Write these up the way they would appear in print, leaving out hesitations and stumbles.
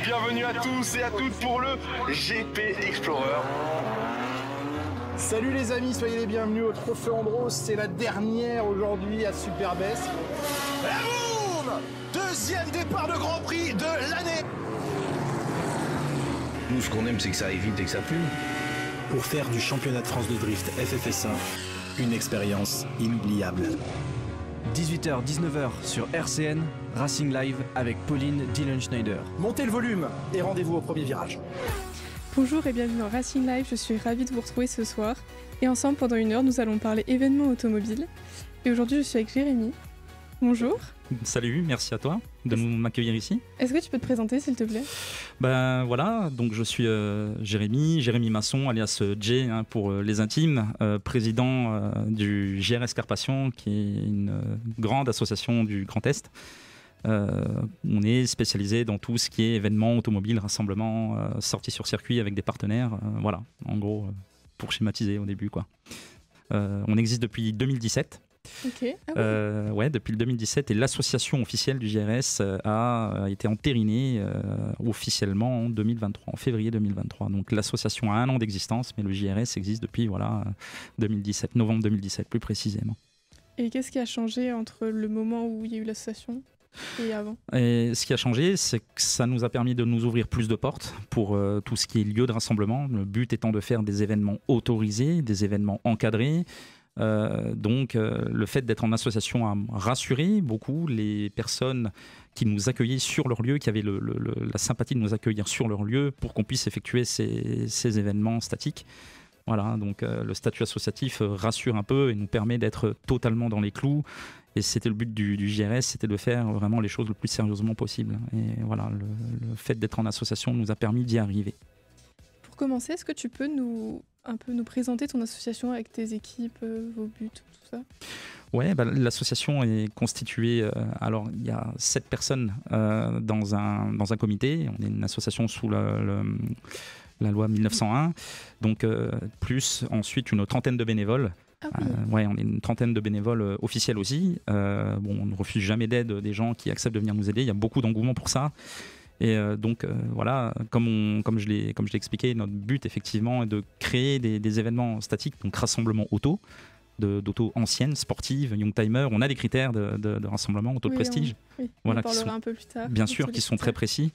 bienvenue à tous et à toutes pour le GP Explorer. Salut les amis, soyez les bienvenus au Trophée Andros, c'est la dernière aujourd'hui à Superbès. Et boum, deuxième départ de Grand Prix de l'année. Nous, ce qu'on aime, c'est que ça aille vite et que ça fume. Pour faire du championnat de France de drift FFS1 une expérience inoubliable. 18h, 19h sur RCN, Racing Live avec Pauline Dillon-Schneider. Montez le volume et rendez-vous au premier virage. Bonjour et bienvenue dans Racing Live, je suis ravie de vous retrouver ce soir. Et ensemble, pendant une heure, nous allons parler événements automobiles. Et aujourd'hui, je suis avec Jérémy. Bonjour. Salut, merci à toi de m'accueillir ici. Est-ce que tu peux te présenter, s'il te plaît ? Ben voilà, donc je suis Jérémy Masson, alias Jay pour les intimes, président du JRS Carpathian, qui est une grande association du Grand Est. On est spécialisé dans tout ce qui est événements automobiles, rassemblements, sorties sur circuit avec des partenaires. Voilà, en gros, pour schématiser au début, quoi. On existe depuis 2017. Ok. Ah oui. Ouais, depuis le 2017, et l'association officielle du JRS a été entérinée officiellement en 2023, en février 2023. Donc l'association a 1 an d'existence, mais le JRS existe depuis 2017, novembre 2017 plus précisément. Et qu'est-ce qui a changé entre le moment où il y a eu l'association et avant ? Et ce qui a changé, c'est que ça nous a permis de nous ouvrir plus de portes pour tout ce qui est lieu de rassemblement. Le but étant de faire des événements autorisés, des événements encadrés. Donc le fait d'être en association a rassuré beaucoup les personnes qui nous accueillaient sur leur lieu, qui avaient la sympathie de nous accueillir sur leur lieu pour qu'on puisse effectuer ces événements statiques. Voilà, donc le statut associatif rassure un peu et nous permet d'être totalement dans les clous. Et c'était le but du JRS, c'était de faire vraiment les choses le plus sérieusement possible. Et voilà, le fait d'être en association nous a permis d'y arriver. Pour commencer, est-ce que tu peux nous présenter ton association avec tes équipes, vos buts, tout ça ? Ouais, l'association est constituée, alors il y a 7 personnes dans un comité. On est une association sous la loi 1901, donc plus ensuite une trentaine de bénévoles. Ah oui. Ouais, on est une trentaine de bénévoles officiels aussi. On ne refuse jamais d'aide des gens qui acceptent de venir nous aider. Il y a beaucoup d'engouement pour ça. Et donc voilà, comme je l'ai expliqué, notre but effectivement est de créer des événements statiques, donc rassemblement auto, d'auto anciennes, sportives, youngtimer. On a des critères de rassemblement, auto de prestige. Voilà, on parlera un peu plus tard. Bien sûr, qui sont très précis.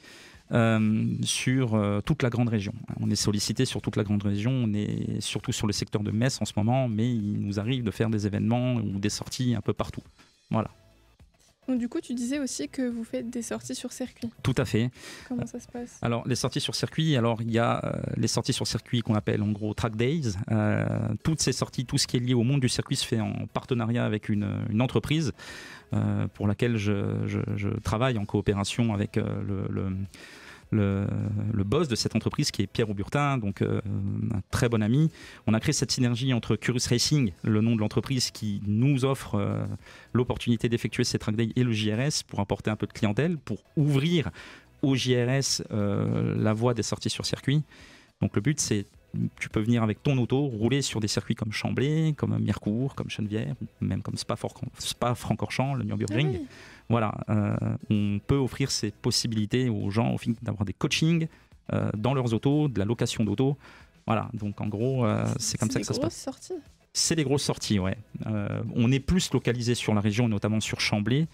Sur toute la grande région. On est sollicité sur toute la grande région, on est surtout sur le secteur de Metz en ce moment, mais il nous arrive de faire des événements ou des sorties un peu partout. Voilà. Donc du coup, tu disais aussi que vous faites des sorties sur circuit. Tout à fait. Comment ça se passe ? Alors, les sorties sur circuit, il y a les sorties sur circuit qu'on appelle en gros track days. Toutes ces sorties, tout ce qui est lié au monde du circuit se fait en partenariat avec une entreprise pour laquelle je travaille en coopération avec le boss de cette entreprise qui est Pierre Auburtin, donc un très bon ami. On a créé cette synergie entre Curious Racing, le nom de l'entreprise qui nous offre l'opportunité d'effectuer ces track days, et le JRS pour apporter un peu de clientèle, pour ouvrir au JRS la voie des sorties sur circuit. Donc le but, c'est tu peux venir avec ton auto, rouler sur des circuits comme Chambly, comme Mirecourt, comme Chenevière, même comme Spa-Francorchamps, le Nürburgring. Ah oui. Voilà, on peut offrir ces possibilités aux gens d'avoir des coachings dans leurs autos, de la location d'autos. Voilà, donc en gros, c'est comme ça que ça se passe. C'est des grosses sorties. C'est des grosses sorties, ouais. On est plus localisé sur la région, notamment sur Chambly.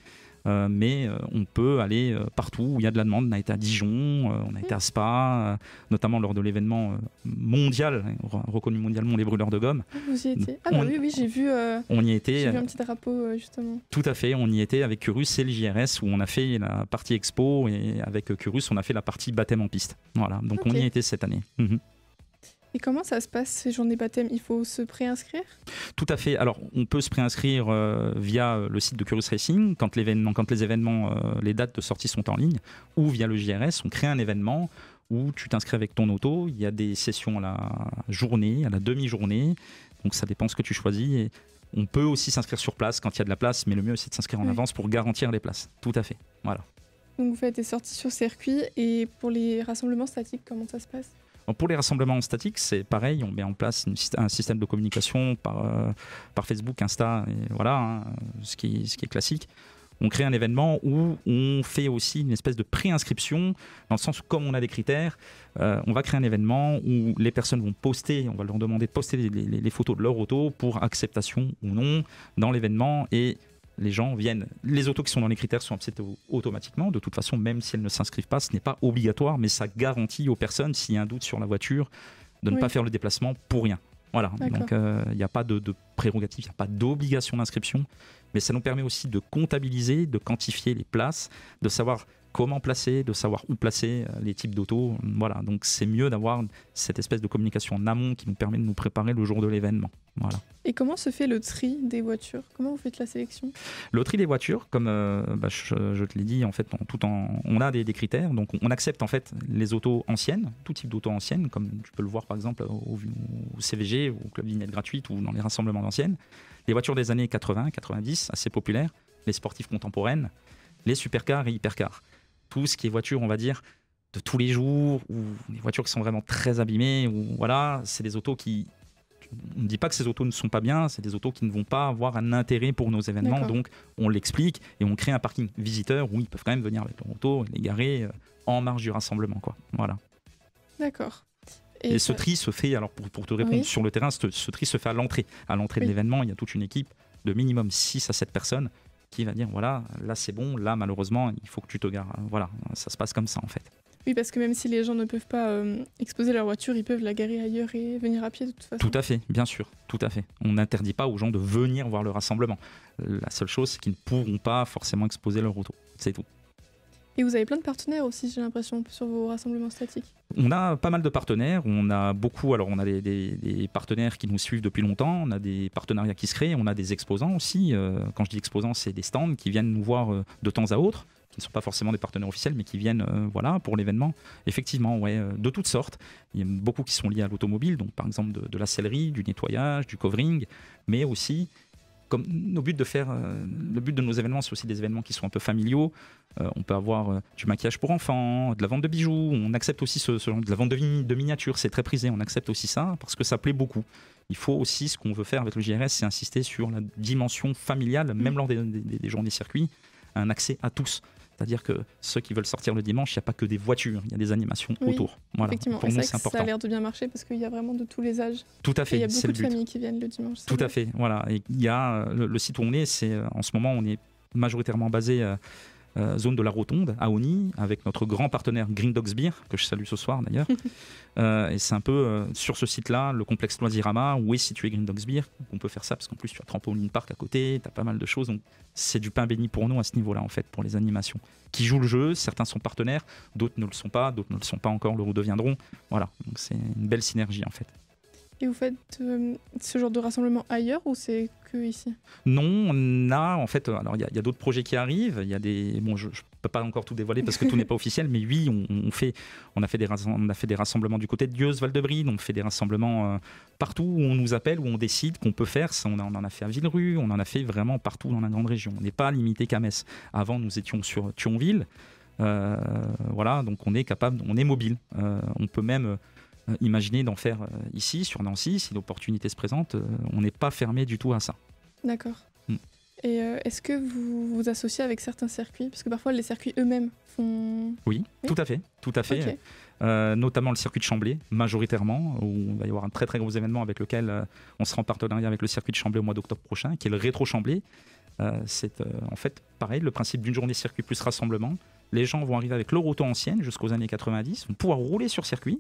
Mais on peut aller partout où il y a de la demande. On a été à Dijon, on a été à Spa, notamment lors de l'événement mondial, reconnu mondialement, les brûleurs de gomme. Vous y étiez ? Ah bah oui, j'ai vu, on y était, j'ai vu un petit drapeau justement. Tout à fait, on y était avec Curus et le JRS où on a fait la partie expo, et avec Curus on a fait la partie baptême en piste. Voilà, donc on y était cette année. Et comment ça se passe ces journées baptême ? Il faut se préinscrire ? Tout à fait. Alors, on peut se préinscrire via le site de Curious Racing quand les événements, les dates de sortie sont en ligne, ou via le JRS. On crée un événement où tu t'inscris avec ton auto. Il y a des sessions à la journée, à la demi-journée. Donc, ça dépend ce que tu choisis. Et on peut aussi s'inscrire sur place quand il y a de la place, mais le mieux, c'est de s'inscrire en avance pour garantir les places. Tout à fait. Voilà. Donc, vous faites des sorties sur circuit. Et pour les rassemblements statiques, comment ça se passe ? Pour les rassemblements statiques, c'est pareil, on met en place un système de communication par Facebook, Insta, et voilà, ce qui est classique. On crée un événement où on fait aussi une espèce de préinscription, dans le sens où comme on a des critères, on va créer un événement où les personnes vont poster, on va leur demander de poster les photos de leur auto pour acceptation ou non dans l'événement, et les gens viennent. Les autos qui sont dans les critères sont acceptées automatiquement. De toute façon, même si elles ne s'inscrivent pas, ce n'est pas obligatoire, mais ça garantit aux personnes, s'il y a un doute sur la voiture, de ne pas faire le déplacement pour rien. Voilà, donc il n'y a pas de prérogative, il n'y a pas d'obligation d'inscription, mais ça nous permet aussi de comptabiliser, de quantifier les places, de savoir comment placer, de savoir où placer les types d'autos. Voilà, donc c'est mieux d'avoir cette espèce de communication en amont qui nous permet de nous préparer le jour de l'événement. Voilà. Et comment se fait le tri des voitures? Comment vous faites la sélection? Le tri des voitures, comme je te l'ai dit, en fait, on a des critères. Donc on accepte en fait les autos anciennes, tout type d'autos anciennes, comme tu peux le voir par exemple au CVG, au Club Vignette Gratuite ou dans les rassemblements d'anciennes. Les voitures des années 80, 90, assez populaires, les sportives contemporaines, les supercars et hypercars. Tout ce qui est voiture, on va dire, de tous les jours, ou des voitures qui sont vraiment très abîmées, ou voilà, c'est des autos qui... On ne dit pas que ces autos ne sont pas bien, c'est des autos qui ne vont pas avoir un intérêt pour nos événements, donc on l'explique et on crée un parking visiteur où ils peuvent quand même venir avec leur auto et les garer en marge du rassemblement, quoi. Voilà. D'accord. Et ce tri se fait, alors pour te répondre, sur le terrain, ce tri se fait à l'entrée. À l'entrée de l'événement, il y a toute une équipe de minimum 6 à 7 personnes qui va dire voilà, là c'est bon, là malheureusement il faut que tu te gares. Voilà, ça se passe comme ça en fait. Oui, parce que même si les gens ne peuvent pas exposer leur voiture, ils peuvent la garer ailleurs et venir à pied de toute façon. Tout à fait, bien sûr, tout à fait. On n'interdit pas aux gens de venir voir le rassemblement. La seule chose, c'est qu'ils ne pourront pas forcément exposer leur auto. C'est tout. Et vous avez plein de partenaires aussi, j'ai l'impression, sur vos rassemblements statiques. On a pas mal de partenaires. On a beaucoup. Alors, on a des partenaires qui nous suivent depuis longtemps. On a des partenariats qui se créent. On a des exposants aussi. Quand je dis exposants, c'est des stands qui viennent nous voir de temps à autre, qui ne sont pas forcément des partenaires officiels, mais qui viennent voilà, pour l'événement. Effectivement, ouais, de toutes sortes. Il y a beaucoup qui sont liés à l'automobile, donc par exemple de la sellerie, du nettoyage, du covering, mais aussi. Comme le but de nos événements, c'est aussi des événements qui sont un peu familiaux. On peut avoir du maquillage pour enfants, de la vente de bijoux. On accepte aussi ce genre de la vente de miniatures. C'est très prisé. On accepte aussi ça parce que ça plaît beaucoup. Il faut aussi, ce qu'on veut faire avec le JRS, c'est insister sur la dimension familiale, même lors des journées circuits, un accès à tous. C'est-à-dire que ceux qui veulent sortir le dimanche, il n'y a pas que des voitures, il y a des animations autour. Voilà. Effectivement, pour nous, c'est important. Ça a l'air de bien marcher parce qu'il y a vraiment de tous les âges. Tout à fait, il y a beaucoup c'est le de but. familles qui viennent le dimanche. Tout à fait, voilà. Et il y a le site où on est, en ce moment, on est majoritairement basé zone de la Rotonde, à Osny, avec notre grand partenaire Green Dogs Beer, que je salue ce soir d'ailleurs. Et c'est un peu sur ce site-là, le complexe Loisirama, où est situé Green Dogs Beer. On peut faire ça parce qu'en plus, tu as Trampoline Park à côté, tu as pas mal de choses. Donc, c'est du pain béni pour nous à ce niveau-là, en fait, pour les animations. Qui jouent le jeu, certains sont partenaires, d'autres ne le sont pas, d'autres ne le sont pas encore, le redeviendront. Voilà, donc c'est une belle synergie, en fait. Et vous faites ce genre de rassemblement ailleurs ou c'est que ici? Non, on a en fait, alors il y a d'autres projets qui arrivent. Il y a des, bon, je peux pas encore tout dévoiler parce que tout n'est pas officiel, mais oui, on a fait des rassemblements du côté de Dieuze, Val-de-Bride, on fait des rassemblements partout où on nous appelle, où on décide qu'on peut faire. On en a fait à Villerue, on en a fait vraiment partout dans la grande région. On n'est pas limité qu'à Metz. Avant, nous étions sur Thionville, voilà, donc on est capable, on est mobile. On peut même imaginer d'en faire ici, sur Nancy, si l'opportunité se présente. On n'est pas fermé du tout à ça. D'accord. Et est-ce que vous vous associez avec certains circuits? Parce que parfois les circuits eux-mêmes font... Oui, tout à fait. Okay. Notamment le circuit de Chamblay, majoritairement, où il va y avoir un très très gros événement avec lequel on sera en partenariat avec le circuit de Chamblay au mois d'octobre prochain, qui est le Rétro Chamblay. C'est en fait pareil, le principe d'une journée circuit plus rassemblement. Les gens vont arriver avec leur auto ancienne jusqu'aux années 90, vont pouvoir rouler sur circuit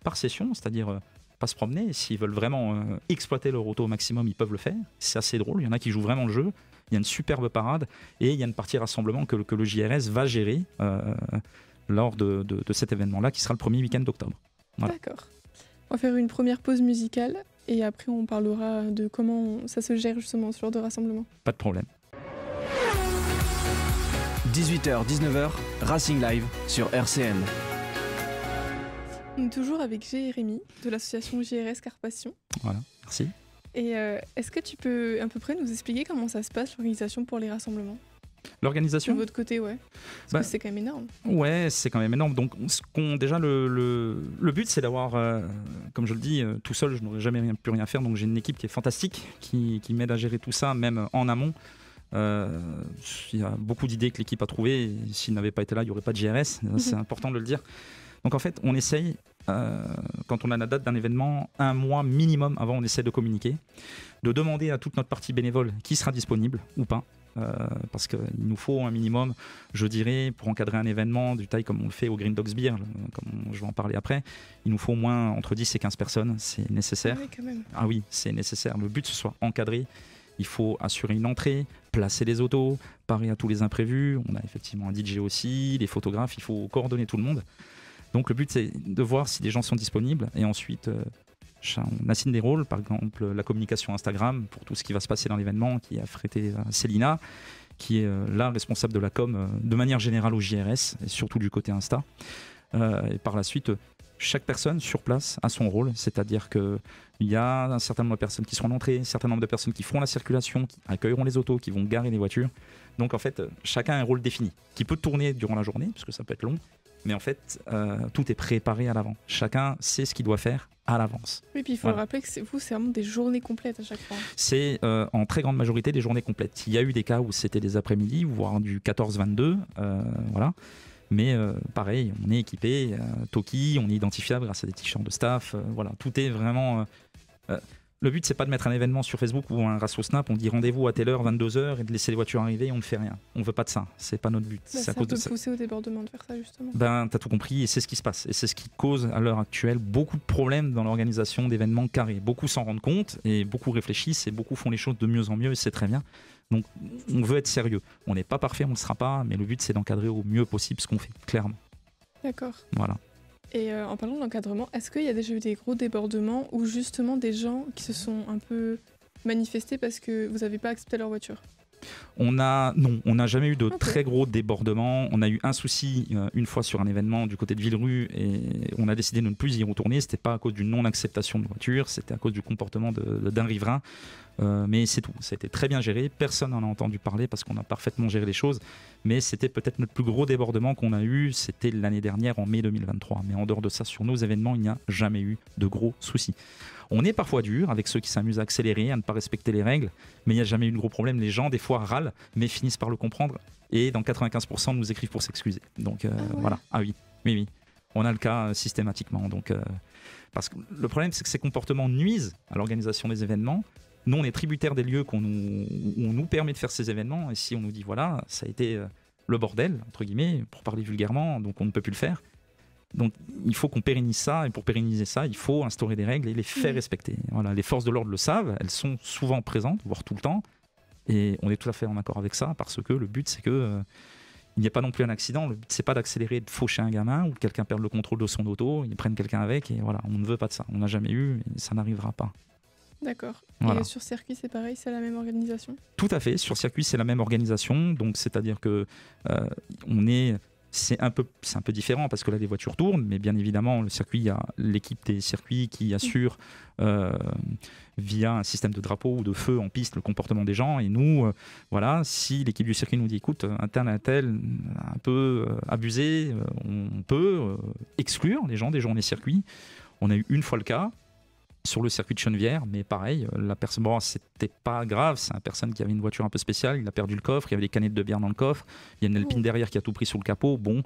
par session, c'est-à-dire pas se promener. S'ils veulent vraiment exploiter leur auto au maximum, ils peuvent le faire. C'est assez drôle, il y en a qui jouent vraiment le jeu. Il y a une superbe parade et il y a une partie rassemblement que le JRS va gérer lors de cet événement-là, qui sera le premier week-end d'octobre. Voilà. D'accord. On va faire une première pause musicale et après on parlera de comment ça se gère justement ce genre de rassemblement. Pas de problème. 18h-19h, Racing Live sur RCN. On est toujours avec Jérémy de l'association JRS Carpathian. Voilà, merci. Et est-ce que tu peux à peu près nous expliquer comment ça se passe, l'organisation pour les rassemblements? L'organisation? De votre côté, ouais. Parce que c'est quand même énorme. Ouais, c'est quand même énorme. Donc, déjà, le but, c'est d'avoir, comme je le dis, tout seul, je n'aurais jamais pu rien faire. Donc, j'ai une équipe qui est fantastique, qui m'aide à gérer tout ça, même en amont. Il y a beaucoup d'idées que l'équipe a trouvées. S'il n'avait pas été là, il n'y aurait pas de JRS. C'est important de le dire. Donc en fait, on essaye, quand on a la date d'un événement, un mois minimum avant, on essaie de communiquer, de demander à toute notre partie bénévole qui sera disponible ou pas. Parce qu'il nous faut un minimum, je dirais, pour encadrer un événement du taille comme on le fait au Green Dogs Beer, comme je vais en parler après, il nous faut au moins entre 10 et 15 personnes, c'est nécessaire. Ah oui, quand même. Ah oui, c'est nécessaire. Le but, ce soit encadré. Il faut assurer une entrée, placer les autos, parer à tous les imprévus. On a effectivement un DJ aussi, les photographes, il faut coordonner tout le monde. Donc le but, c'est de voir si des gens sont disponibles et ensuite on assigne des rôles, par exemple la communication Instagram pour tout ce qui va se passer dans l'événement qui est affrété à Célina, qui est la responsable de la com de manière générale au JRS et surtout du côté Insta. Et par la suite, chaque personne sur place a son rôle, c'est-à-dire qu'il y a un certain nombre de personnes qui seront en entrée, un certain nombre de personnes qui feront la circulation, qui accueilleront les autos, qui vont garer les voitures. Donc en fait, chacun a un rôle défini, qui peut tourner durant la journée, parce que ça peut être long, mais en fait, tout est préparé à l'avant. Chacun sait ce qu'il doit faire à l'avance. Oui, puis il faut le rappeler que c'est vraiment des journées complètes à chaque fois. C'est en très grande majorité des journées complètes. Il y a eu des cas où c'était des après-midi, voire du 14-22, voilà. Mais pareil, on est équipé, Toki, on est identifiable grâce à des t-shirts de staff, voilà. Tout est vraiment... Le but, c'est pas de mettre un événement sur Facebook ou un ratio Snap, on dit rendez-vous à telle heure, 22h, et de laisser les voitures arriver et on ne fait rien. On veut pas de ça, c'est pas notre but. Ça peut pousser au débordement de faire ça, justement. Ben, t'as tout compris, et c'est ce qui se passe. Et c'est ce qui cause à l'heure actuelle beaucoup de problèmes dans l'organisation d'événements carrés. Beaucoup s'en rendent compte, et beaucoup réfléchissent, et beaucoup font les choses de mieux en mieux, et c'est très bien. Donc, on veut être sérieux. On n'est pas parfait, on ne le sera pas, mais le but, c'est d'encadrer au mieux possible ce qu'on fait, clairement. D'accord. Voilà. Et en parlant d'encadrement, est-ce qu'il y a déjà eu des gros débordements ou justement des gens qui se sont un peu manifestés parce que vous n'avez pas accepté leur voiture ? On n'a jamais eu de très gros débordements. On a eu un souci une fois sur un événement du côté de Villerue et on a décidé de ne plus y retourner. C'était pas à cause d'une non-acceptation de voiture, c'était à cause du comportement d'un riverain. Mais c'est tout, ça a été très bien géré, personne n'en a entendu parler parce qu'on a parfaitement géré les choses, mais c'était peut-être notre plus gros débordement qu'on a eu, c'était l'année dernière en mai 2023, mais en dehors de ça, sur nos événements, il n'y a jamais eu de gros soucis. On est parfois dur avec ceux qui s'amusent à accélérer, à ne pas respecter les règles, mais il n'y a jamais eu de gros problème, les gens des fois râlent, mais finissent par le comprendre, et dans 95% nous écrivent pour s'excuser, donc voilà, ah oui, on a le cas systématiquement, donc, parce que le problème c'est que ces comportements nuisent à l'organisation des événements. Nous, on est tributaire des lieux où on nous permet de faire ces événements. Et si on nous dit, voilà, ça a été le bordel, entre guillemets, pour parler vulgairement, donc on ne peut plus le faire. Donc, il faut qu'on pérennise ça. Et pour pérenniser ça, il faut instaurer des règles et les faire respecter. Voilà, les forces de l'ordre le savent. Elles sont souvent présentes, voire tout le temps. Et on est tout à fait en accord avec ça parce que le but, c'est que... il n'y a pas non plus un accident. Le but, c'est pas d'accélérer, de faucher un gamin ou que quelqu'un perde le contrôle de son auto. Ils prennent quelqu'un avec et voilà, on ne veut pas de ça. On n'a jamais eu et ça n'arrivera pas. D'accord. Voilà. Et sur circuit, c'est pareil, c'est la même organisation ? Tout à fait. Sur circuit, c'est la même organisation. Donc, c'est-à-dire que c'est un peu différent parce que là, les voitures tournent. Mais bien évidemment, le circuit, il y a l'équipe des circuits qui assure via un système de drapeau ou de feu en piste le comportement des gens. Et nous, voilà, si l'équipe du circuit nous dit, écoute, un tel un peu abusé, on peut exclure les gens des journées circuit. On a eu une fois le cas sur le circuit de Chenevière, mais pareil, la personne, bon, c'était pas grave, c'est une personne qui avait une voiture un peu spéciale, il a perdu le coffre, il y avait des canettes de bière dans le coffre, il y a une Alpine derrière qui a tout pris sous le capot, bon,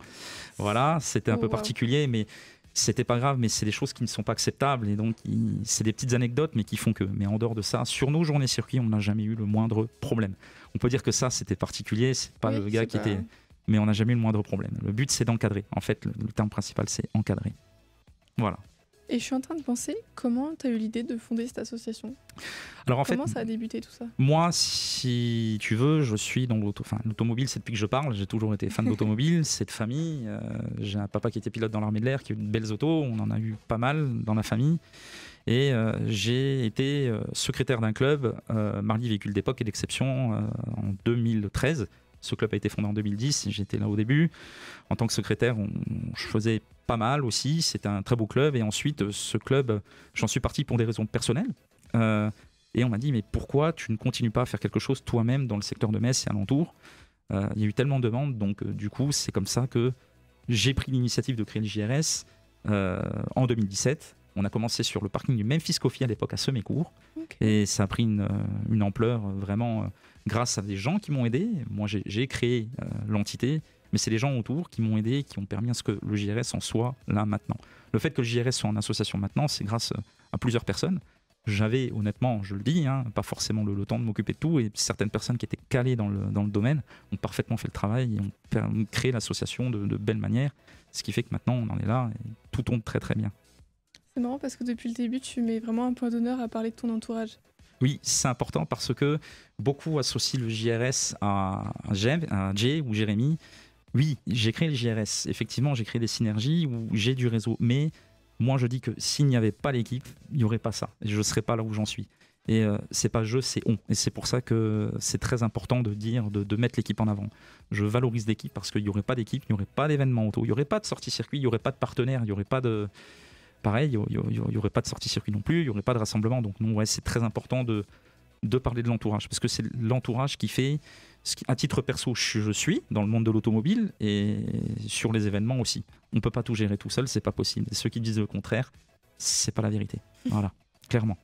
voilà, c'était un peu particulier, mais c'était pas grave, mais c'est des choses qui ne sont pas acceptables, et donc c'est des petites anecdotes, mais qui font que, mais en dehors de ça, sur nos journées circuit, on n'a jamais eu le moindre problème. On peut dire que ça, c'était particulier, c'est pas le gars qui était... Mais on n'a jamais eu le moindre problème. Le but, c'est d'encadrer. En fait, le terme principal, c'est encadrer. Voilà. Et je suis en train de penser, comment tu as eu l'idée de fonder cette association ? Alors comment ça a débuté tout ça ? Moi, si tu veux, je suis dans l'automobile, c'est depuis que je parle, j'ai toujours été fan d'automobile, c'est de famille. J'ai un papa qui était pilote dans l'armée de l'air, qui a eu de belles autos, on en a eu pas mal dans la famille. Et j'ai été secrétaire d'un club, Marly Véhicule d'époque et d'exception, en 2013. Ce club a été fondé en 2010, j'étais là au début. En tant que secrétaire, je faisais pas mal aussi, c'était un très beau club. Et ensuite, ce club, j'en suis parti pour des raisons personnelles. Et on m'a dit, mais pourquoi tu ne continues pas à faire quelque chose toi-même dans le secteur de Metz et alentour ? Il y a eu tellement de demandes, donc du coup, c'est comme ça que j'ai pris l'initiative de créer le JRS en 2017. On a commencé sur le parking du Memphis Coffee à l'époque à Semécourt. Ok. Et ça a pris une ampleur vraiment grâce à des gens qui m'ont aidé. Moi, j'ai créé l'entité, mais c'est les gens autour qui m'ont aidé, qui ont permis à ce que le JRS en soit là maintenant. Le fait que le JRS soit en association maintenant, c'est grâce à plusieurs personnes. J'avais, honnêtement, je le dis, pas forcément le temps de m'occuper de tout, et certaines personnes qui étaient calées dans le domaine ont parfaitement fait le travail et ont créé l'association de belle manière, ce qui fait que maintenant on en est là et tout tombe très très bien. C'est marrant parce que depuis le début, tu mets vraiment un point d'honneur à parler de ton entourage. Oui, c'est important parce que beaucoup associent le JRS à Jay ou Jérémy. Oui, j'ai créé le JRS, effectivement j'ai créé des synergies où j'ai du réseau, mais moi je dis que s'il n'y avait pas l'équipe, il n'y aurait pas ça, et je ne serais pas là où j'en suis. Et c'est pas je, c'est on. Et c'est pour ça que c'est très important de dire, de mettre l'équipe en avant. Je valorise l'équipe parce qu'il n'y aurait pas d'équipe, il n'y aurait pas d'événement auto, il n'y aurait pas de sortie circuit, il n'y aurait pas de partenaire, il n'y aurait pas de... Pareil, il n'y aurait pas de sortie circuit non plus, il n'y aurait pas de rassemblement. Donc non, ouais, c'est très important de parler de l'entourage, parce que c'est l'entourage qui fait... À titre perso, je suis dans le monde de l'automobile et sur les événements aussi. On ne peut pas tout gérer tout seul, c'est pas possible. Et ceux qui disent le contraire, c'est pas la vérité. Voilà, clairement.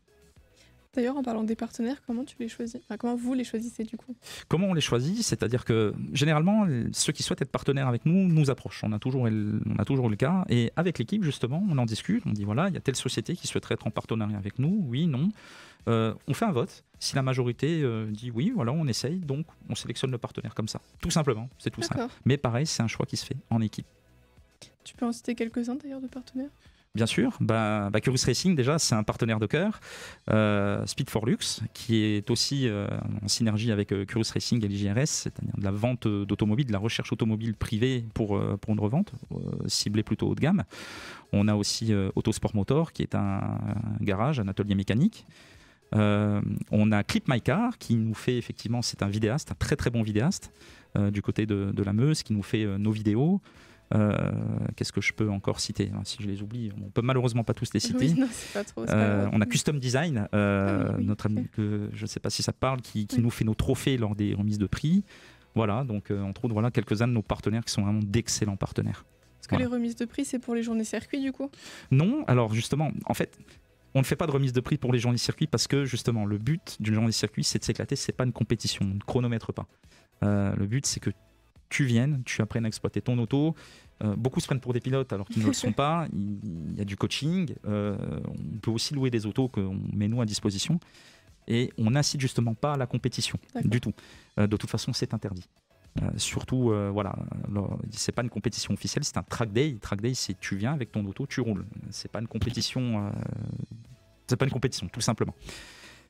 D'ailleurs, en parlant des partenaires, comment tu les choisis ? Enfin, comment vous les choisissez du coup ? Comment on les choisit ? C'est-à-dire que généralement, ceux qui souhaitent être partenaires avec nous approchent. On a toujours le cas. Et avec l'équipe, justement, on en discute. On dit voilà, il y a telle société qui souhaiterait être en partenariat avec nous. Oui, non. On fait un vote. Si la majorité dit oui, voilà, on essaye. Donc, on sélectionne le partenaire comme ça. Tout simplement. C'est tout simple. Mais pareil, c'est un choix qui se fait en équipe. Tu peux en citer quelques-uns d'ailleurs de partenaires ? Bien sûr, Curious Racing déjà c'est un partenaire de cœur, Speed for Lux qui est aussi en synergie avec Curious Racing et l'IJRS, c'est-à-dire de la vente d'automobiles, de la recherche automobile privée pour une revente, ciblée plutôt haut de gamme. On a aussi Autosport Motor qui est un garage, un atelier mécanique. On a Clip My Car qui nous fait effectivement, c'est un vidéaste, un très très bon vidéaste du côté de la Meuse qui nous fait nos vidéos. Qu'est-ce que je peux encore citer ? Si je les oublie, on peut malheureusement pas tous les citer. Oui, non, c'est pas trop, c'est pas grave. On a Custom Design, notre ami, je ne sais pas si ça parle, qui nous fait nos trophées lors des remises de prix. Voilà, donc entre autres, voilà quelques-uns de nos partenaires qui sont vraiment d'excellents partenaires. Est-ce que les remises de prix, c'est pour les journées circuits du coup ? Non, alors justement, en fait, on ne fait pas de remise de prix pour les journées circuits parce que justement, le but d'une journée circuit, c'est de s'éclater, c'est pas une compétition, on ne chronomètre pas. Le but, c'est que tu viennes, tu apprennes à exploiter ton auto. Beaucoup se prennent pour des pilotes alors qu'ils ne le sont pas. Il y a du coaching. On peut aussi louer des autos qu'on met nous à disposition. Et on n'incite justement pas à la compétition du tout. De toute façon, c'est interdit. Surtout, voilà, c'est pas une compétition officielle, c'est un track day. Track day, c'est tu viens avec ton auto, tu roules. C'est pas une compétition. C'est pas une compétition, tout simplement.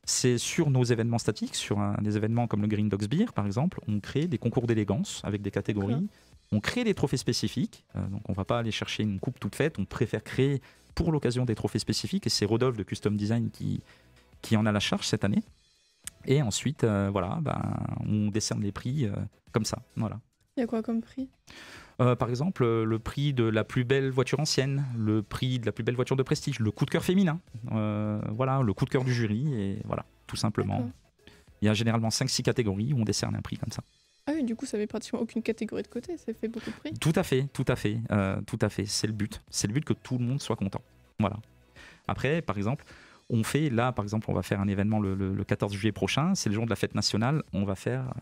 C'est sur nos événements statiques, sur des événements comme le Green Dogs Beer, par exemple, on crée des concours d'élégance avec des catégories. On crée des trophées spécifiques. Donc, on ne va pas aller chercher une coupe toute faite. On préfère créer pour l'occasion des trophées spécifiques. Et c'est Rodolphe de Custom Design qui en a la charge cette année. Et ensuite, on décerne les prix comme ça. Voilà. Il y a quoi comme prix ? Par exemple, le prix de la plus belle voiture ancienne, le prix de la plus belle voiture de prestige, le coup de cœur féminin, voilà, le coup de cœur du jury, et voilà, tout simplement. D'accord. Il y a généralement 5-6 catégories où on décerne un prix comme ça. Ah oui, du coup, ça met pratiquement aucune catégorie de côté, ça fait beaucoup de prix. Tout à fait. C'est le but. C'est le but que tout le monde soit content. Voilà. Après, par exemple, on va faire un événement le 14 juillet prochain, c'est le jour de la fête nationale. On va faire,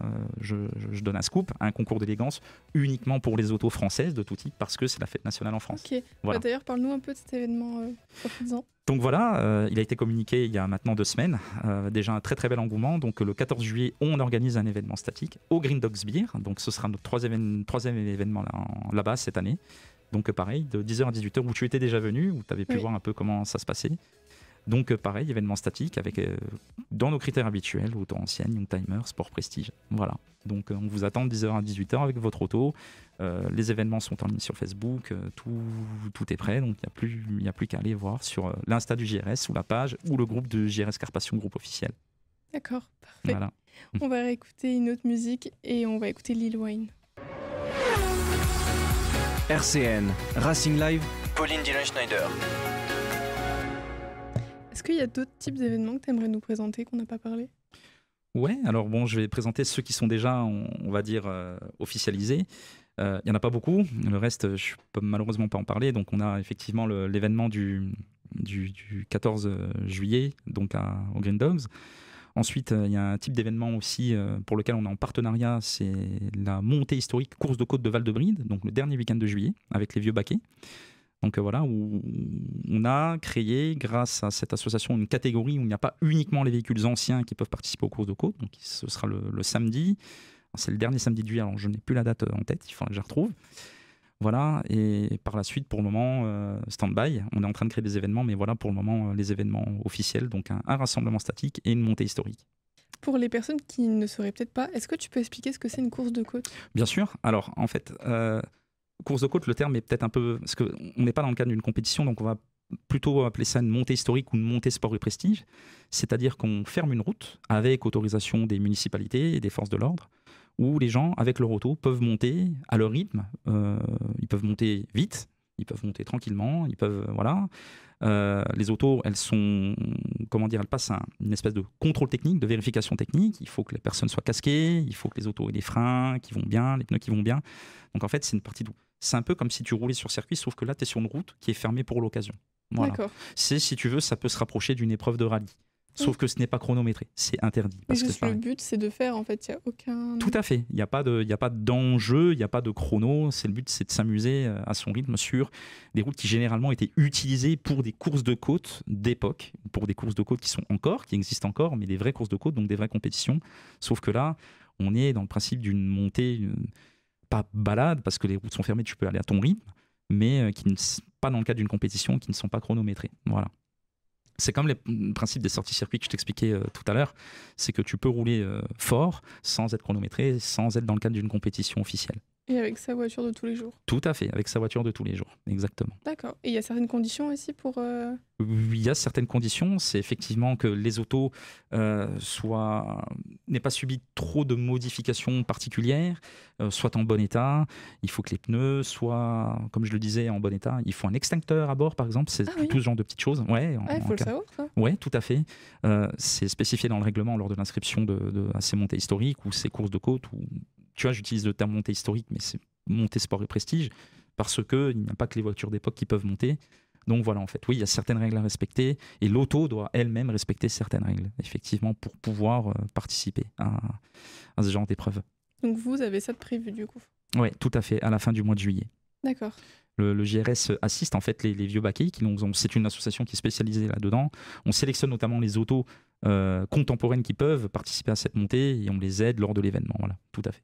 je donne un scoop, un concours d'élégance uniquement pour les autos françaises de tout type parce que c'est la fête nationale en France. Ok, voilà. D'ailleurs, parle-nous un peu de cet événement, profites-en. Donc voilà, il a été communiqué il y a maintenant 2 semaines, déjà un très très bel engouement. Donc le 14 juillet, on organise un événement statique au Green Dogs Beer. Donc ce sera notre troisième événement là-bas cette année. Donc pareil, de 10h à 18h, où tu étais déjà venu, où tu avais pu voir un peu comment ça se passait. Donc pareil, événement statique avec dans nos critères habituels, auto ancienne, young timer, sport prestige. Voilà. Donc on vous attend de 10h à 18h avec votre auto. Les événements sont en ligne sur Facebook, tout est prêt. Donc il n'y a plus qu'à aller voir sur l'Insta du JRS ou la page ou le groupe de JRS Carpation, groupe officiel. D'accord, parfait. Voilà. On va réécouter une autre musique et on va écouter Lil Wayne. RCN, Racing Live, Pauline Dillon-Schneider. Est-ce qu'il y a d'autres types d'événements que tu aimerais nous présenter qu'on n'a pas parlé ? Ouais, alors bon, je vais présenter ceux qui sont déjà, on va dire, officialisés. Il n'y en a pas beaucoup. Le reste, je ne peux malheureusement pas en parler. Donc on a effectivement l'événement du du 14 juillet, donc au Green Dogs. Ensuite, il y a un type d'événement aussi pour lequel on est en partenariat, c'est la montée historique course de côte de Val-de-Bride, donc le dernier week-end de juillet, avec les vieux baquets. Donc voilà, où on a créé, grâce à cette association, une catégorie où il n'y a pas uniquement les véhicules anciens qui peuvent participer aux courses de côte. Donc ce sera le samedi. C'est le dernier samedi de juillet, alors je n'ai plus la date en tête, il faudra que je la retrouve. Voilà, et par la suite, pour le moment, stand-by. On est en train de créer des événements, mais voilà pour le moment les événements officiels. Donc un rassemblement statique et une montée historique. Pour les personnes qui ne sauraient peut-être pas, est-ce que tu peux expliquer ce que c'est une course de côte? Bien sûr. Alors en fait, course de côte, le terme est peut-être un peu... Parce qu'on n'est pas dans le cadre d'une compétition, donc on va plutôt appeler ça une montée historique ou une montée sport et prestige. C'est-à-dire qu'on ferme une route avec autorisation des municipalités et des forces de l'ordre, où les gens, avec leur auto, peuvent monter à leur rythme. Ils peuvent monter vite, ils peuvent monter tranquillement, ils peuvent... Voilà. Les autos, elles sont... Comment dire? Elles passent une espèce de contrôle technique, de vérification technique. Il faut que les personnes soient casquées, il faut que les autos aient des freins qui vont bien, les pneus qui vont bien. Donc en fait, c'est une partie d'où. C'est un peu comme si tu roulais sur circuit, sauf que là, tu es sur une route qui est fermée pour l'occasion. Voilà. D'accord. C'est, si tu veux, ça peut se rapprocher d'une épreuve de rallye. Sauf que ce n'est pas chronométré, c'est interdit. Mais Parce que juste le but, c'est de faire, en fait, il n'y a aucun... Tout à fait, il n'y a pas d'enjeu, il n'y a pas de chrono. Le but, c'est de s'amuser à son rythme sur des routes qui généralement étaient utilisées pour des courses de côte d'époque, pour des courses de côte qui existent encore, mais des vraies courses de côte, donc des vraies compétitions. Sauf que là, on est dans le principe d'une montée, pas balade, parce que les routes sont fermées, tu peux aller à ton rythme, mais qui ne sont pas dans le cadre d'une compétition, qui ne sont pas chronométrées. Voilà. C'est comme le principe des sorties circuits que je t'expliquais tout à l'heure, c'est que tu peux rouler fort sans être chronométré, sans être dans le cadre d'une compétition officielle. Et avec sa voiture de tous les jours? Tout à fait, avec sa voiture de tous les jours, exactement. D'accord. Et il y a certaines conditions aussi pour... Il y a certaines conditions, c'est effectivement que les autos n'aient pas subi trop de modifications particulières, soient en bon état. Il faut que les pneus soient, comme je le disais, en bon état. Il faut un extincteur à bord, par exemple. C'est tout ce genre de petites choses. Ouais, il faut le savoir, ça. Oui, tout à fait. C'est spécifié dans le règlement lors de l'inscription à ces montées historiques ou ces courses de côte. Tu vois, j'utilise le terme montée historique, mais c'est montée sport et prestige, parce qu'il n'y a pas que les voitures d'époque qui peuvent monter. Donc voilà, en fait, oui, il y a certaines règles à respecter et l'auto doit elle-même respecter certaines règles, effectivement, pour pouvoir participer à ce genre d'épreuve. Donc vous avez ça de prévu, du coup? Oui, tout à fait, à la fin du mois de juillet. D'accord. Le GRS assiste en fait les vieux baquets, c'est une association qui est spécialisée là-dedans. On sélectionne notamment les autos contemporaines qui peuvent participer à cette montée et on les aide lors de l'événement. Voilà, tout à fait.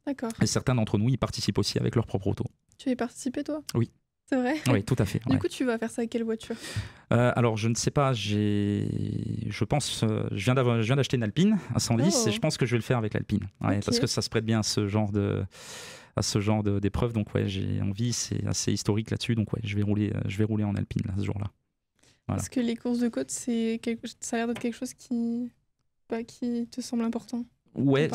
D'accord. Et certains d'entre nous, ils participent aussi avec leur propre auto. Tu y participé, toi? Oui. C'est vrai? Oui, tout à fait. Du coup, tu vas faire ça avec quelle voiture? Alors, je ne sais pas. Je viens d'acheter une Alpine à 110 et je pense que je vais le faire avec l'Alpine. Ouais, parce que ça se prête bien à ce genre d'épreuve. Donc, ouais, j'ai envie. C'est assez historique là-dessus. Donc, ouais, je vais rouler en Alpine là, ce jour-là. Voilà. Est-ce que les courses de côte, ça a l'air d'être quelque chose qui te semble important? Ouais,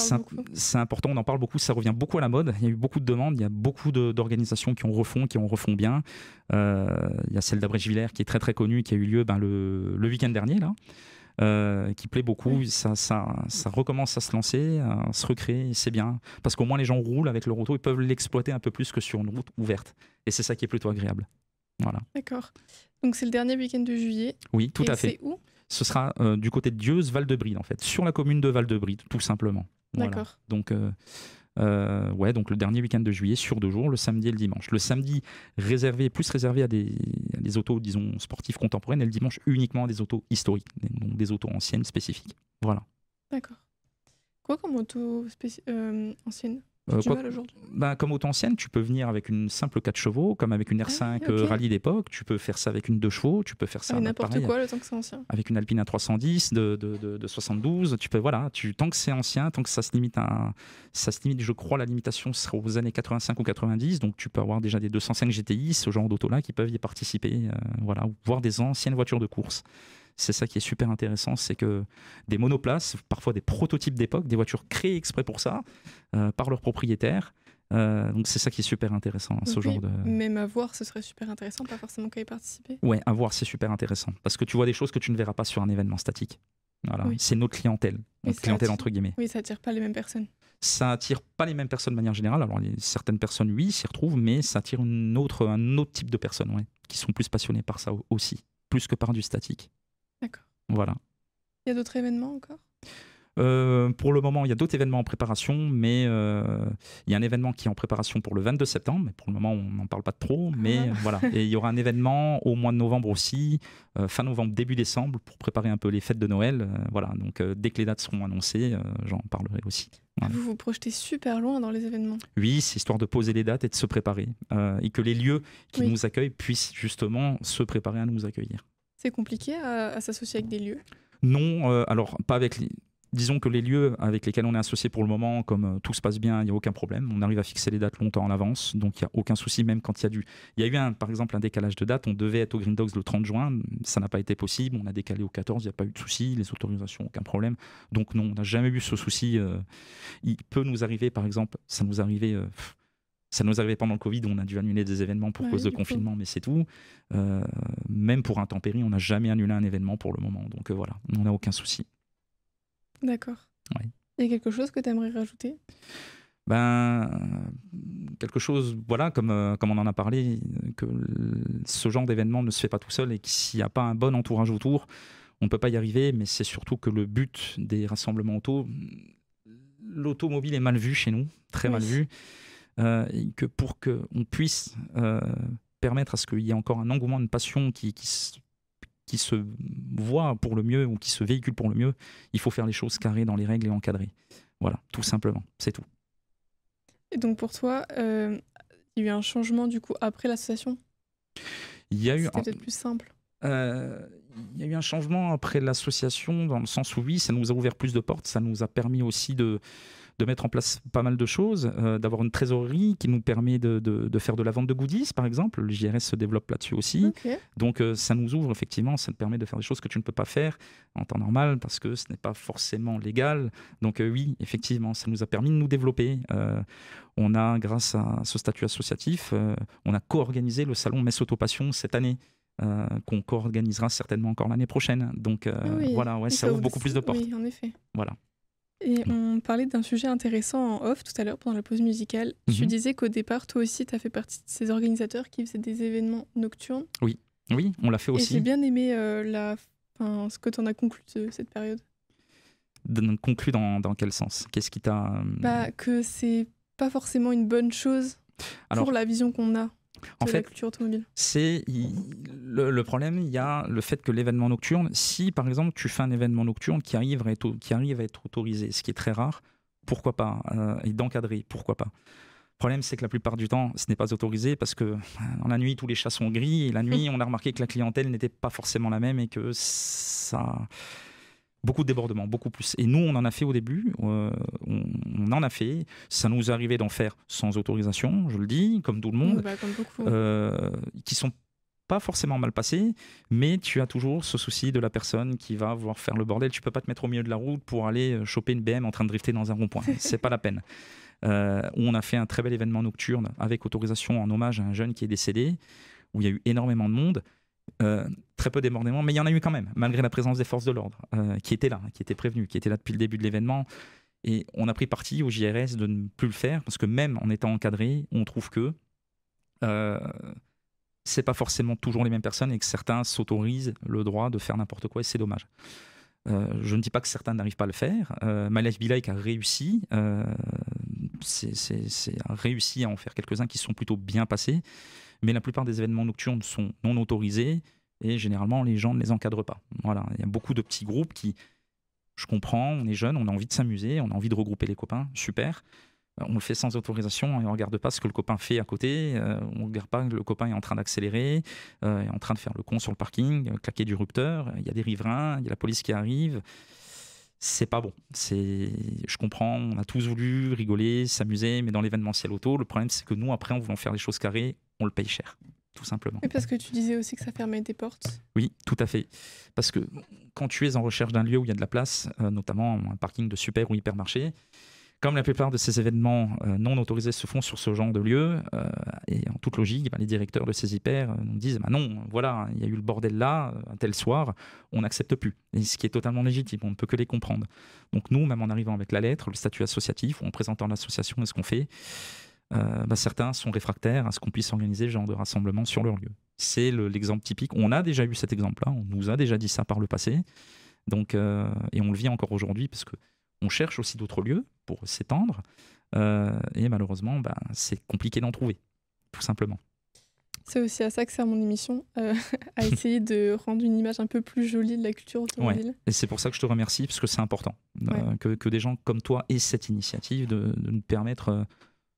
c'est important, on en parle beaucoup, ça revient beaucoup à la mode. Il y a eu beaucoup de demandes, il y a beaucoup d'organisations qui en refont bien. Il y a celle d'Abrège-Villers qui est très très connue, qui a eu lieu le week-end dernier, là, qui plaît beaucoup. Oui. Ça recommence à se lancer, à se recréer, c'est bien. Parce qu'au moins les gens roulent avec leur auto, ils peuvent l'exploiter un peu plus que sur une route ouverte. Et c'est ça qui est plutôt agréable. Voilà. D'accord. Donc c'est le dernier week-end de juillet. Oui, tout à fait. C'est où? Ce sera du côté de Dieuze, Val-de-Bride, en fait, sur la commune de Val-de-Bride, tout simplement. Voilà. D'accord. Donc, donc le dernier week-end de juillet, sur 2 jours, le samedi et le dimanche. Le samedi, plus réservé à des autos, disons, sportives contemporaines, et le dimanche, uniquement à des autos historiques, donc des autos anciennes spécifiques. Voilà. D'accord. Quoi comme auto ancienne? Comme auto ancienne, tu peux venir avec une simple 4 chevaux, comme avec une R5 rallye d'époque. Tu peux faire ça avec une 2 chevaux. Tu peux faire ça n'importe quoi, le temps que c'est ancien. Avec une Alpine A310 de 72. Tu peux, tant que c'est ancien, tant que ça se limite, je crois, la limitation sera aux années 85 ou 90. Donc tu peux avoir déjà des 205 GTI, ce genre d'auto-là, qui peuvent y participer. Ou voir des anciennes voitures de course. C'est ça qui est super intéressant, c'est que des monoplaces, parfois des prototypes d'époque, des voitures créées exprès pour ça, par leurs propriétaires. Donc c'est ça qui est super intéressant, ce genre de... Même à voir, ce serait super intéressant, pas forcément qu'à y participer. Ouais, à voir, c'est super intéressant, parce que tu vois des choses que tu ne verras pas sur un événement statique. Voilà, oui. C'est notre clientèle, entre guillemets. Oui, ça attire pas les mêmes personnes. Ça attire pas les mêmes personnes de manière générale. Alors certaines personnes, oui, s'y retrouvent, mais ça attire un autre type de personnes, qui sont plus passionnées par ça aussi. plus que par du statique. D'accord. Voilà. Il y a d'autres événements encore? Pour le moment, il y a d'autres événements en préparation, mais il y a un événement qui est en préparation pour le 22 septembre, mais pour le moment, on n'en parle pas trop, mais voilà. Et il y aura un événement au mois de novembre aussi, fin novembre, début décembre, pour préparer un peu les fêtes de Noël. Voilà, donc dès que les dates seront annoncées, j'en parlerai aussi. Voilà. Vous vous projetez super loin dans les événements. Oui, c'est histoire de poser les dates et de se préparer, et que les lieux qui Oui. nous accueillent puissent justement se préparer à nous accueillir. C'est compliqué à s'associer avec des lieux? Non, alors pas avec les... Disons que les lieux avec lesquels on est associé pour le moment, comme tout se passe bien, il n'y a aucun problème. On arrive à fixer les dates longtemps en avance, donc il n'y a aucun souci, même quand il y a Il y a eu, par exemple, un décalage de date. On devait être au Green Dogs le 30 juin, ça n'a pas été possible. On a décalé au 14, il n'y a pas eu de souci. Les autorisations, aucun problème. Donc non, on n'a jamais eu ce souci. Il peut nous arriver, par exemple, ça nous arrivait pendant le Covid, où on a dû annuler des événements pour cause de confinement, mais c'est tout. Même pour intempéries, on n'a jamais annulé un événement pour le moment. Donc voilà, on n'a aucun souci. D'accord. Ouais. Il y a quelque chose que tu aimerais rajouter? Quelque chose, voilà, comme on en a parlé, que ce genre d'événement ne se fait pas tout seul et que s'il n'y a pas un bon entourage autour, on ne peut pas y arriver, mais c'est surtout que le but des rassemblements auto, l'automobile est mal vu chez nous, très mal vu, et que pour qu'on puisse permettre à ce qu'il y ait encore un engouement, une passion qui se voit pour le mieux ou qui se véhicule pour le mieux, il faut faire les choses carrées dans les règles et encadrées. Voilà, tout simplement, c'est tout. Et donc pour toi, il y a eu un changement du coup après l'association? C'était peut-être plus simple. Il y a eu un changement après l'association dans le sens où oui, ça nous a ouvert plus de portes, ça nous a permis aussi de mettre en place pas mal de choses, d'avoir une trésorerie qui nous permet de faire de la vente de goodies, par exemple. Le JRS se développe là-dessus aussi. Okay. Donc ça nous ouvre, effectivement, ça te permet de faire des choses que tu ne peux pas faire en temps normal parce que ce n'est pas forcément légal. Donc oui, effectivement, ça nous a permis de nous développer. On a, grâce à ce statut associatif, on a co-organisé le salon Metz Autopassion cette année. Qu'on co-organisera certainement encore l'année prochaine. Donc voilà, ouais, ça ouvre beaucoup plus de portes. Oui, en effet. Voilà. Et on parlait d'un sujet intéressant en off tout à l'heure pendant la pause musicale. Tu disais qu'au départ, toi aussi, tu as fait partie de ces organisateurs qui faisaient des événements nocturnes. Oui, on l'a fait aussi. Et j'ai bien aimé ce que tu en as conclu de cette période. Conclu dans quel sens? Qu'est-ce qui t'a... Que c'est pas forcément une bonne chose pour la vision qu'on a. En fait, la culture automobile. Le problème, il y a le fait que l'événement nocturne, si par exemple tu fais un événement nocturne qui arrive à être autorisé, ce qui est très rare, pourquoi pas, et d'encadrer, pourquoi pas. Le problème, c'est que la plupart du temps, ce n'est pas autorisé parce que dans la nuit, tous les chats sont gris, et la nuit, on a remarqué que la clientèle n'était pas forcément la même et que ça... Beaucoup de débordements, beaucoup plus. Et nous, on en a fait au début, on en a fait. Ça nous est arrivé d'en faire sans autorisation, je le dis, comme tout le monde, comme beaucoup. Qui sont pas forcément mal passés, mais tu as toujours ce souci de la personne qui va vouloir faire le bordel. Tu peux pas te mettre au milieu de la route pour aller choper une BM en train de drifter dans un rond-point. C'est pas la peine. On a fait un très bel événement nocturne avec autorisation en hommage à un jeune qui est décédé, où il y a eu énormément de monde. Très peu débordements, mais il y en a eu quand même, malgré la présence des forces de l'ordre qui étaient là, qui étaient prévenues, qui étaient là depuis le début de l'événement. Et on a pris parti au JRS de ne plus le faire, parce que même en étant encadré, on trouve que c'est pas forcément toujours les mêmes personnes et que certains s'autorisent le droit de faire n'importe quoi, et c'est dommage. Je ne dis pas que certains n'arrivent pas à le faire. My Life Be Like a réussi, a réussi à en faire quelques-uns qui sont plutôt bien passés. Mais la plupart des événements nocturnes sont non autorisés et généralement les gens ne les encadrent pas. Voilà, il y a beaucoup de petits groupes qui, je comprends, on est jeune, on a envie de s'amuser, on a envie de regrouper les copains, super. On le fait sans autorisation et on ne regarde pas ce que le copain fait à côté, on ne regarde pas que le copain est en train d'accélérer, est en train de faire le con sur le parking, claquer du rupteur, il y a des riverains, il y a la police qui arrive. C'est pas bon. Je comprends, on a tous voulu rigoler, s'amuser, mais dans l'événementiel auto, le problème c'est que nous, après, en voulant faire les choses carrées, on le paye cher, tout simplement. Et parce que tu disais aussi que ça fermait des portes. Oui, tout à fait. Parce que quand tu es en recherche d'un lieu où il y a de la place, notamment un parking de super ou hypermarché, comme la plupart de ces événements non autorisés se font sur ce genre de lieu, et en toute logique, les directeurs de ces hyper nous disent non, voilà, il y a eu le bordel là, un tel soir, on n'accepte plus. Et ce qui est totalement légitime, on ne peut que les comprendre. Donc nous, même en arrivant avec la lettre, le statut associatif, ou en présentant l'association et ce qu'on fait, certains sont réfractaires à ce qu'on puisse organiser ce genre de rassemblement sur leur lieu. C'est l'exemple typique. On a déjà eu cet exemple-là, on nous a déjà dit ça par le passé, donc, et on le vit encore aujourd'hui parce qu'on cherche aussi d'autres lieux pour s'étendre, et malheureusement, c'est compliqué d'en trouver, tout simplement. C'est aussi à ça que sert mon émission, à essayer de rendre une image un peu plus jolie de la culture automobile. Ouais. Et c'est pour ça que je te remercie, parce que c'est important que des gens comme toi aient cette initiative de nous permettre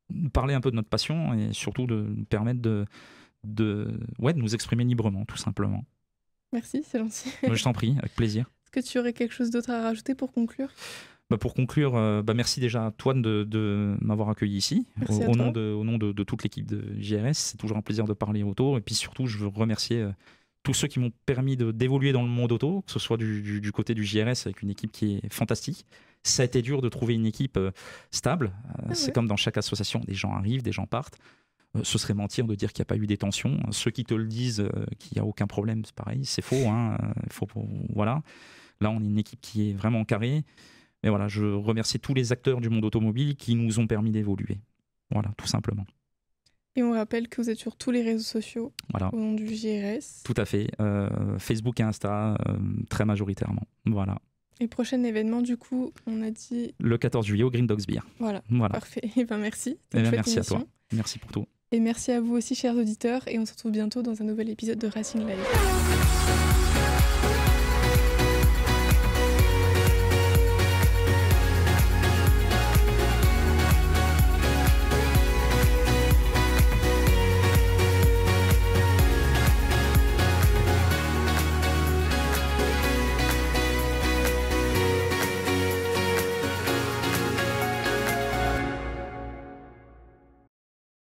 de parler un peu de notre passion et surtout de nous permettre de nous exprimer librement, tout simplement. Merci, c'est gentil. Je t'en prie, avec plaisir. Est-ce que tu aurais quelque chose d'autre à rajouter pour conclure ? Pour conclure, merci déjà à toi de m'avoir accueilli ici, au nom de toute l'équipe de JRS. C'est toujours un plaisir de parler auto. Et puis surtout, je veux remercier tous ceux qui m'ont permis d'évoluer dans le monde auto, que ce soit du côté du JRS avec une équipe qui est fantastique. Ça a été dur de trouver une équipe stable. C'est comme dans chaque association, des gens arrivent, des gens partent. Ce serait mentir de dire qu'il n'y a pas eu des tensions. Ceux qui te le disent qu'il n'y a aucun problème, c'est pareil, c'est faux. Voilà. Là, on est une équipe qui est vraiment carrée. Mais voilà, je remercie tous les acteurs du monde automobile qui nous ont permis d'évoluer. Voilà, tout simplement. Et on rappelle que vous êtes sur tous les réseaux sociaux au nom du JRS. Tout à fait. Facebook et Insta, très majoritairement. Voilà. Et prochain événement, du coup, on a dit... Le 14 juillet au Green Dogs Beer. Voilà. Parfait. Merci. Merci à toi. Merci pour tout. Et merci à vous aussi, chers auditeurs. Et on se retrouve bientôt dans un nouvel épisode de Racing Live.